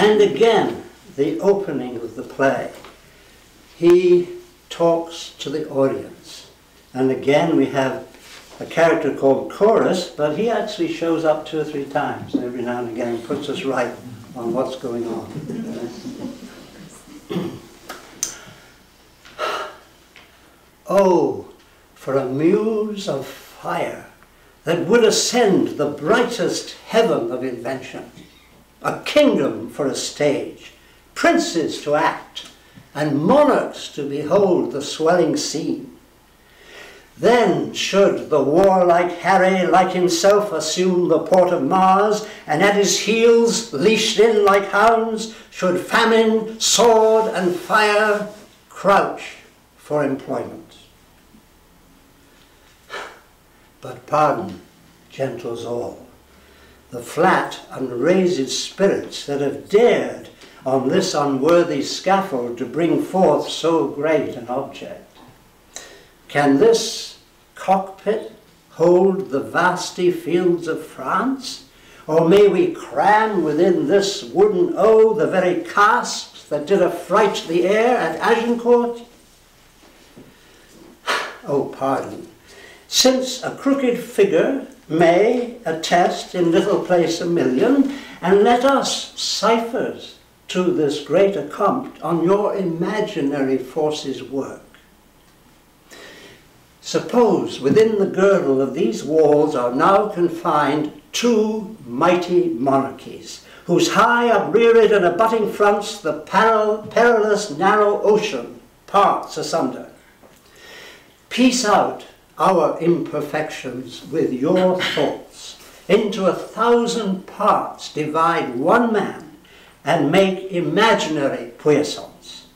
And again, the opening of the play, he talks to the audience. And again we have a character called Chorus, but he actually shows up 2 or 3 times every now and again and puts us right on what's going on. Oh, for a muse of fire that would ascend the brightest heaven of invention, a kingdom for a stage, princes to act, and monarchs to behold the swelling scene. Then should the warlike Harry like himself assume the port of Mars, and at his heels, leashed in like hounds, should famine, sword, and fire crouch for employment. But pardon, gentles all, the flat, unraised spirits that have dared on this unworthy scaffold to bring forth so great an object. Can this cockpit hold the vasty fields of France? Or may we cram within this wooden O the very casques that did affright the air at Agincourt? Oh, pardon. Since a crooked figure may attest in little place a million, and let us, ciphers to this great accompt, on your imaginary forces work. Suppose within the girdle of these walls are now confined 2 mighty monarchies, whose high upreared and abutting fronts the perilous narrow ocean parts asunder. Piece out our imperfections with your thoughts, into 1,000 parts divide one man, and make imaginary puissance.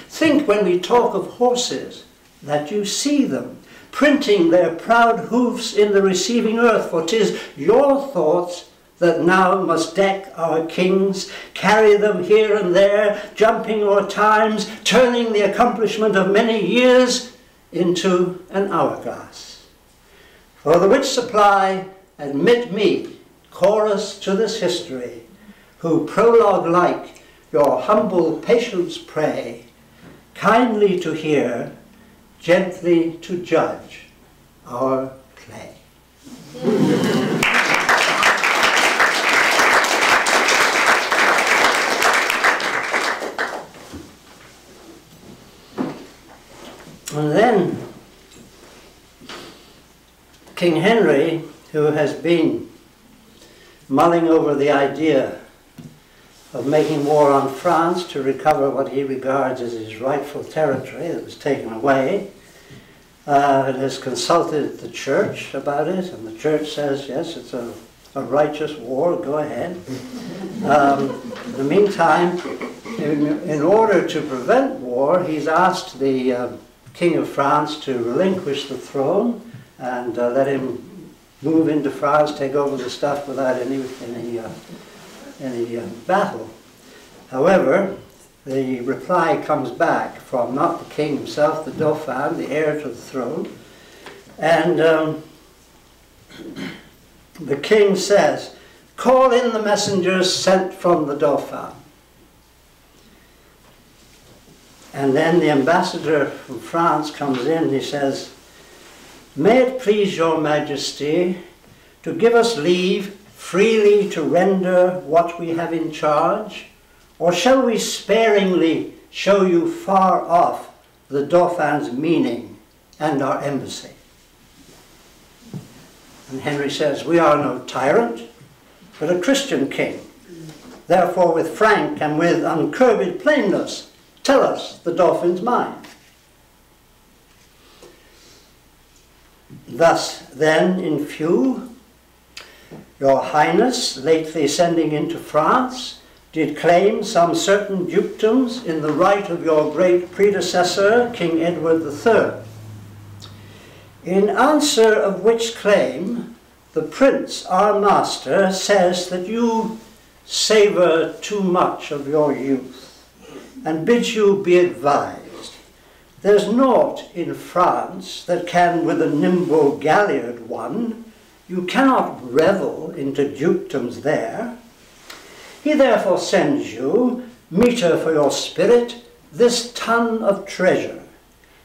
Think when we talk of horses, that you see them, printing their proud hoofs in the receiving earth, for 'tis your thoughts that now must deck our kings, carry them here and there, jumping o'er times, turning the accomplishment of many years into an hourglass. For the which supply, admit me, chorus to this history, who prologue-like your humble patience pray, kindly to hear, gently to judge our play. And then King Henry, who has been mulling over the idea of making war on France to recover what he regards as his rightful territory that was taken away, has consulted the church about it, and the church says, yes, it's a righteous war, go ahead. In the meantime, in order to prevent war, he's asked the King of France to relinquish the throne and let him move into France, take over the stuff without any battle. However, the reply comes back from not the king himself, the Dauphin, the heir to the throne, and the king says, "Call in the messengers sent from the Dauphin." And then the ambassador from France comes in and he says, "May it please your majesty to give us leave freely to render what we have in charge, or shall we sparingly show you far off the Dauphin's meaning and our embassy?" And Henry says, "We are no tyrant, but a Christian king. Therefore with frank and with uncurbed plainness, tell us the Dauphin's mind." Thus then in few, your highness, lately sending into France, did claim some certain dukedoms in the right of your great predecessor, King Edward III. In answer of which claim, the prince, our master, says that you savour too much of your youth, and bids you be advised. There's naught in France that can with a nimble galliard one. You cannot revel into dukedoms there. He therefore sends you, meter for your spirit, this ton of treasure,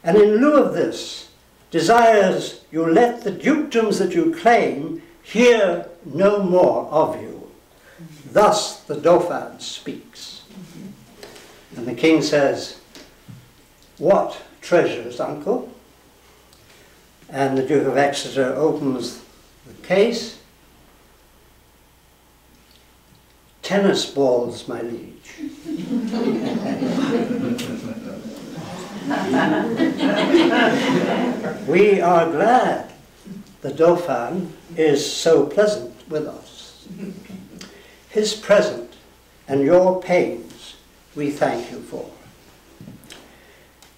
and in lieu of this, desires you let the dukedoms that you claim hear no more of you. Thus the Dauphin speaks. And the king says, "What treasures, uncle?" And the Duke of Exeter opens the case. "Tennis balls, my liege." We are glad the Dauphin is so pleasant with us. His present and your pains we thank you for.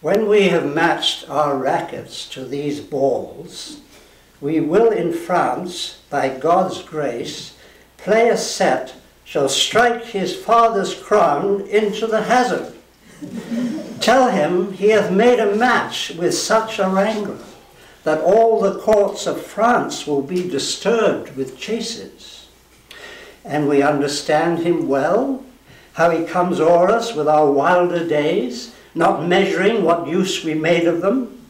When we have matched our rackets to these balls, we will in France, by God's grace, play a set shall strike his father's crown into the hazard. Tell him he hath made a match with such a wrangler, that all the courts of France will be disturbed with chases. And we understand him well, how he comes o'er us with our wilder days, not measuring what use we made of them.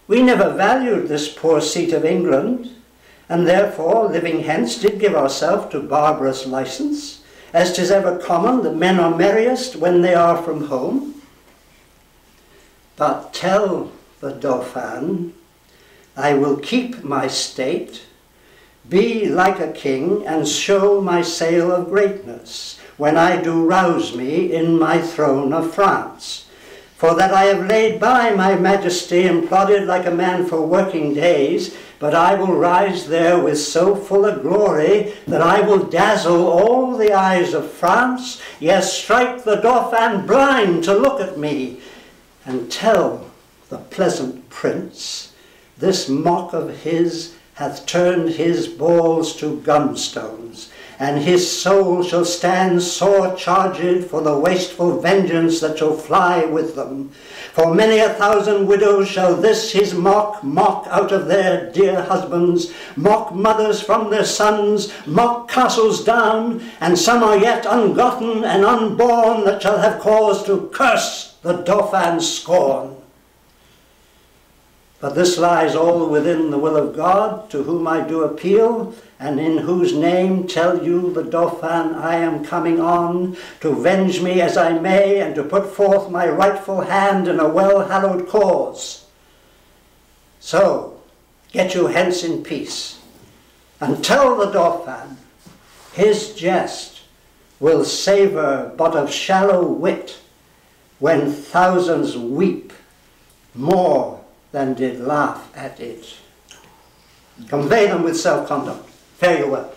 We never valued this poor seat of England, and therefore, living hence, did give ourselves to barbarous licence, as 'tis ever common that men are merriest when they are from home. But tell the Dauphin, I will keep my state, be like a king, and show my sail of greatness, when I do rouse me in my throne of France. For that I have laid by my majesty and plodded like a man for working days, but I will rise there with so full a glory that I will dazzle all the eyes of France, yes, strike the Dauphin blind to look at me, and tell the pleasant prince, this mock of his hath turned his balls to gumstones, and his soul shall stand sore charged for the wasteful vengeance that shall fly with them. For many a thousand widows shall this his mock out of their dear husbands, mock mothers from their sons, mock castles down, and some are yet ungotten and unborn that shall have cause to curse the Dauphin's scorn. But this lies all within the will of God, to whom I do appeal, and in whose name tell you the Dauphin I am coming on, to venge me as I may, and to put forth my rightful hand in a well-hallowed cause. So, get you hence in peace, and tell the Dauphin, his jest will savour but of shallow wit, when thousands weep more than did laugh at it. Convey them with self-conduct. Fare you well.